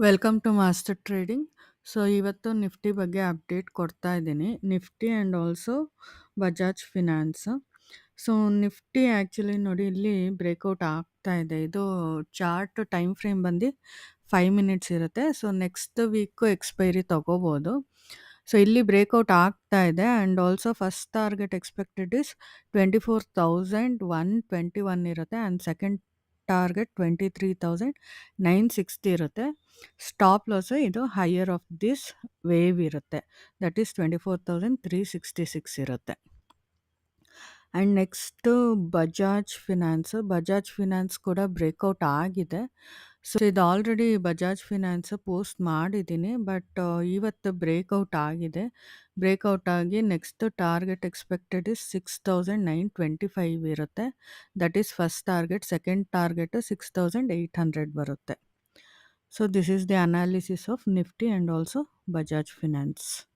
Welcome to master trading. So, ಇವತ್ತು ನಿಫ್ಟಿ ಬಗ್ಗೆ update ಕೊಡ್ತಾ ಇದ್ದೀನಿ. Nifty and also Bajaj Finance. So, Nifty actually ನೋಡಿ ಇಲ್ಲಿ ಬ್ರೇಕ್ಔಟ್ ಆಗ್ತಾ ಇದೆ. ಇದು ಚಾರ್ಟ್ ಟೈಮ್ ಫ್ರೇಮ್ ಬಂದು 5 ಮಿನಿಟ್ಸ್ ಇರುತ್ತೆ. ಸೊ, ನೆಕ್ಸ್ಟ್ ವೀಕು ಎಕ್ಸ್ಪೈರಿ ತಗೋಬೋದು. ಸೊ, ಇಲ್ಲಿ ಬ್ರೇಕ್ಔಟ್ ಆಗ್ತಾ ಇದೆ and also first target expected is 24,121 ಇರುತ್ತೆ ಆ್ಯಂಡ್ ಸೆಕೆಂಡ್ ಟಾರ್ಗೆಟ್ 23,960 ಇರುತ್ತೆ. ಸ್ಟಾಪ್ ಲಾಸು ಇದು ಹೈಯರ್ ಆಫ್ ದಿಸ್ ವೇವ್ ಇರುತ್ತೆ. ದಟ್ ಈಸ್ 24,366 ಇರುತ್ತೆ. ಆ್ಯಂಡ್ ನೆಕ್ಸ್ಟು ಬಜಾಜ್ ಫಿನಾನ್ಸ್ ಕೂಡ ಬ್ರೇಕ್ಔಟ್ ಆಗಿದೆ. ಸೊ, ಇದು ಆಲ್ರೆಡಿ ಬಜಾಜ್ ಫಿನಾನ್ಸ್ ಪೋಸ್ಟ್ ಮಾಡಿದ್ದೀನಿ. ಬಟ್ ಇವತ್ತು ಬ್ರೇಕ್ಔಟ್ ಆಗಿದೆ. ಬ್ರೇಕ್ಔಟ್ ಆಗಿ ನೆಕ್ಸ್ಟ್ ಟಾರ್ಗೆಟ್ ಎಕ್ಸ್ಪೆಕ್ಟೆಡ್ ಇಸ್ 6,925 ಇರುತ್ತೆ. That is first target. Second target 6,800 ಬರುತ್ತೆ. So, this is the analysis of Nifty and also Bajaj finance.